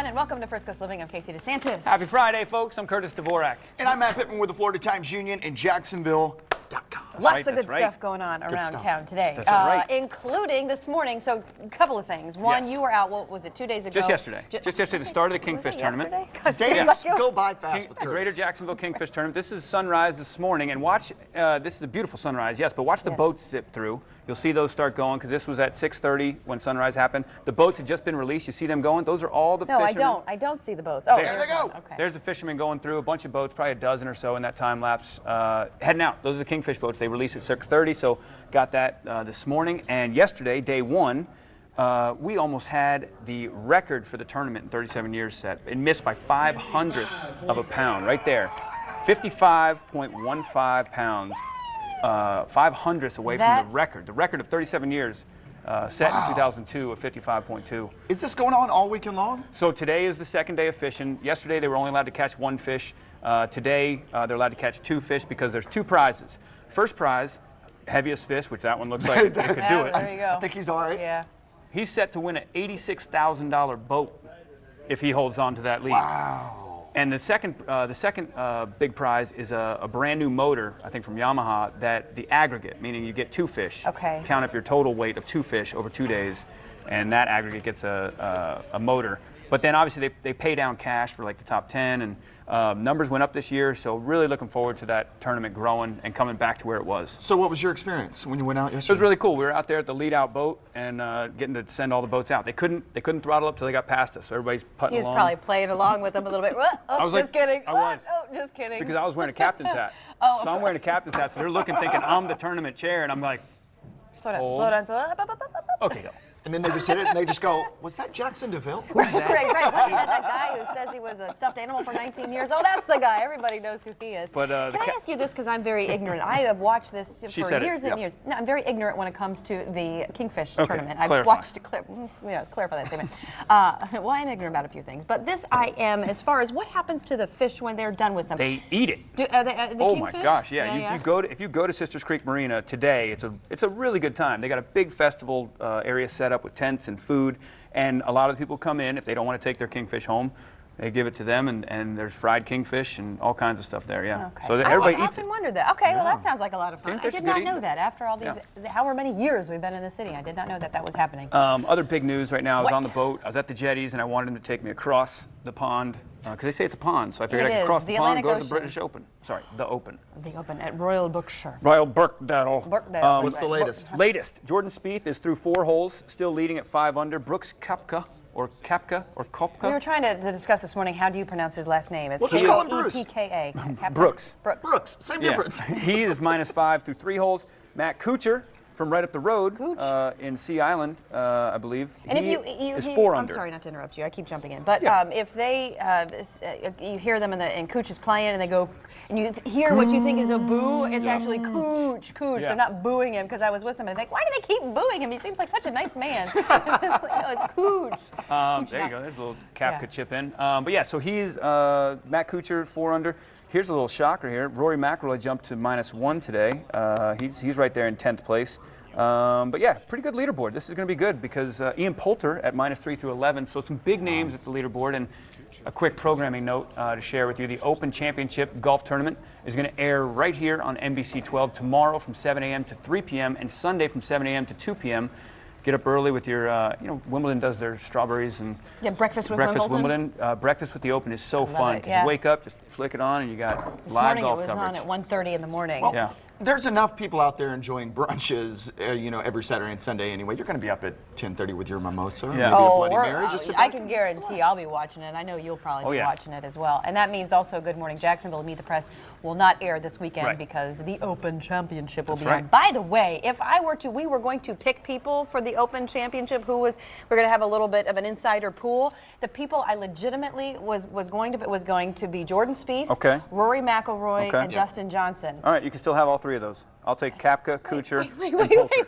everyone, and welcome to First Coast Living. I'm Casey DeSantis. Happy Friday, folks. I'm Curtis Dvorak. And I'm Matt Pittman with the Florida Times Union in Jacksonville.com. Lots of good stuff going on around town today, including this morning. So, a couple of things. One, you were out, what was it, 2 days ago? Just yesterday. Just yesterday, the start of the Kingfish tournament. Days go by fast with Curtis. Greater Jacksonville Kingfish tournament. This is sunrise this morning, and watch, this is a beautiful sunrise, yes, but watch the boats zip through. You'll see those start going, because this was at 6:30 when sunrise happened. The boats had just been released. You see them going? Those are all the fishermen. No, I don't see the boats. Oh, there they go. Okay. There's the fishermen going through, a bunch of boats, probably a dozen or so in that time lapse, heading out. Those are the Kingfish boats. They released at 6:30, so got that this morning. And yesterday, day one, we almost had the record for the tournament in 37 years set. It missed by 5/100ths of a pound, right there. 55.15 pounds. 5/100ths away from the record. The record of 37 years set in 2002 of 55.2. Is this going on all weekend long? So today is the second day of fishing. Yesterday they were only allowed to catch one fish. Today they're allowed to catch two fish because there's two prizes. First prize, heaviest fish, which that one looks like it could do it. There you go. I think he's all right. Yeah. He's set to win an $86,000 boat if he holds on to that lead. Wow. And the second big prize is a brand new motor, I think from Yamaha, that the aggregate, meaning you get two fish. Okay. Count up your total weight of two fish over 2 days, and that aggregate gets a motor. But then obviously they pay down cash for like the top 10, and numbers went up this year, so really looking forward to that tournament growing and coming back to where it was. So what was your experience when you went out yesterday? It was really cool. We were out there at the lead out boat and getting to send all the boats out. They couldn't throttle up till they got past us, so everybody's putting along. He was probably playing along with them a little bit. I was just kidding. I was. Oh, just kidding. Because I was wearing a captain's hat. Oh. So I'm wearing a captain's hat, so they're looking thinking I'm the tournament chair, and I'm like, slow down, hold. slow down, slow down. Okay, go. And then they just hit it and they just go, was that Jackson DeVille? Right. What, that guy who says he was a stuffed animal for 19 years? Oh, that's the guy. Everybody knows who he is. But, Can I ask you this, because I'm very ignorant. I have watched this for years and Yep. years. No, I'm very ignorant when it comes to the Kingfish tournament. I've clarify. watched clarify that statement. Well, I'm ignorant about a few things. But this I am, as far as what happens to the fish when they're done with them. They eat it. The Oh kingfish? my gosh, yeah. If you go to Sisters Creek Marina today, it's a really good time. They got a big festival area set up with tents and food, and a lot of the people come in. If they don't want to take their kingfish home, they give it to them, and there's fried kingfish and all kinds of stuff there, yeah. Okay. So everybody I eats it. often wondered that. Okay, well that sounds like a lot of fun. Kingfish I did is not good know eating. that after all these, however many years we've been in the city. I did not know that that was happening. Other big news right now, I was on the What? boat. I was at the jetties, and I wanted them to take me across the pond, because they say it's a pond, so I figured It I could is, cross the the pond and go to Atlantic the Ocean. British Open. Sorry, the Open. The Open at Royal Berkshire. Royal Birkdale. What's the latest? Latest. Jordan Spieth is through 4 holes, still leading at 5 under. Brooks Koepka, or Kopka. We were trying to discuss this morning, how do you pronounce his last name? It's We'll just call him Bruce. K-E-P-K-A. Brooks. Brooks, same difference. He is -5 through 3 holes. Matt Kuchar from right up the road in Sea Island, I believe. And he if you is 4 I'm under. sorry not to interrupt you. I keep jumping in, but Yeah. if they you hear them and Cooch is playing and they go and you hear what you think is a boo, it's actually Cooch. Yeah. They're not booing him, because I was with them and I think, why do they keep booing him? He seems like such a nice man. No, it's Cooch. There you go. There's a little Koepka chip in. But yeah, so he's Matt Kuchar 4 under. Here's a little shocker here. Rory McIlroy jumped to -1 today. He's right there in 10th place. But yeah, pretty good leaderboard. This is going to be good because Ian Poulter at -3 through 11. So some big names at the leaderboard. And a quick programming note to share with you: the Open Championship Golf Tournament is going to air right here on NBC 12 tomorrow from 7 a.m. to 3 p.m. and Sunday from 7 a.m. to 2 p.m. Get up early with your, Wimbledon does their strawberries and breakfast with Wimbledon. Breakfast with the Open is so fun. Yeah. You wake up, just flick it on, and you got This live morning golf it was coverage. on at 1:30 in the morning. Well, Yeah. There's enough people out there enjoying brunches, every Saturday and Sunday anyway. You're going to be up at 10:30 with your mimosa, maybe a Bloody Mary. Just sit I back can guarantee I'll be watching it. I know you'll probably be yeah. watching it as well. And that means also Good Morning Jacksonville, Meet the Press will not air this weekend because the Open Championship will be on. By the way, if I were to, we were going to pick people for the Open Championship we're going to have a little bit of an insider pool. The people I legitimately was going to be Jordan Spieth, Rory McIlroy, and Dustin Johnson. All right, you can still have all 3 of those. I'll take Koepka, Kuchar, Wait. and Poulter.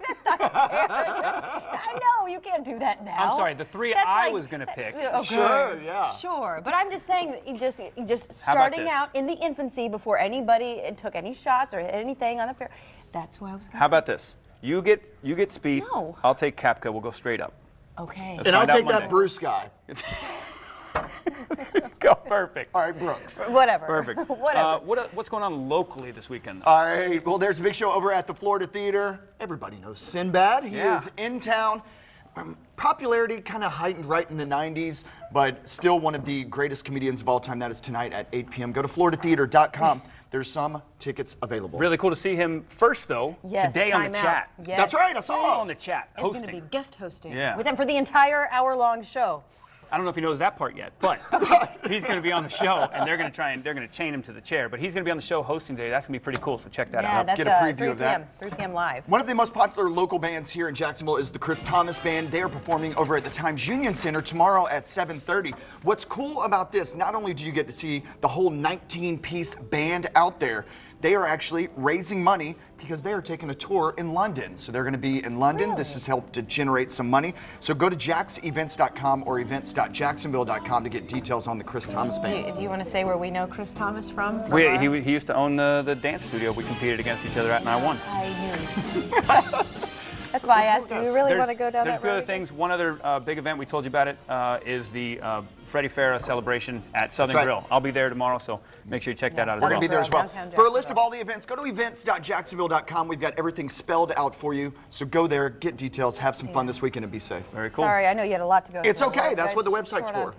That's not fair. No, you can't do that now. I'm sorry, the 3 That's I like- was going to pick. Sure, yeah. Sure, but I'm just saying, just starting out in the infancy before anybody took any shots or anything on the fair. That's why I was. How about this? You get Spieth. No. I'll take Koepka. We'll go straight up. Okay. And I'll take that Bruce guy. Go, perfect. All right, Brooks. Whatever. Perfect. Whatever. What's going on locally this weekend? All right, well, there's a big show over at the Florida Theater. Everybody knows Sinbad. He is in town. Popularity kind of heightened right in the 90s, but still one of the greatest comedians of all time. That is tonight at 8 p.m. Go to floridatheater.com. There's some tickets available. Really cool to see him first, though, today on the chat. Yes. That's right, I saw him on the chat, He's hosting. going to be guest hosting with them for the entire hour-long show. I don't know if he knows that part yet, but he's going to be on the show, and they're going to chain him to the chair. But he's going to be on the show hosting today. That's going to be pretty cool. So check that out. That's get a preview of that. 3 p.m. live. One of the most popular local bands here in Jacksonville is the Chris Thomas Band. They are performing over at the Times Union Center tomorrow at 7:30. What's cool about this? Not only do you get to see the whole 19-piece band out there, they are actually raising money because they are taking a tour in London. So they're going to be in London. Really? This has helped to generate some money. So go to jacksevents.com or events.jacksonville.com to get details on the Chris Thomas Band. Do you want to say where we know Chris Thomas from? He used to own the dance studio we competed against each other at, and I won. I knew. That's why I asked, do you really want to go down that road? There's a few other things. One other big event, we told you about it, is the Freddie Farrah celebration at Southern Grill. I'll be there tomorrow, so make sure you check that out as well. We're going to be there as well. For a list of all the events, go to events.jacksonville.com. We've got everything spelled out for you. So go there, get details, have some fun this weekend, and be safe. Very cool. Sorry, I know you had a lot to go through. It's okay. That's what the website's for.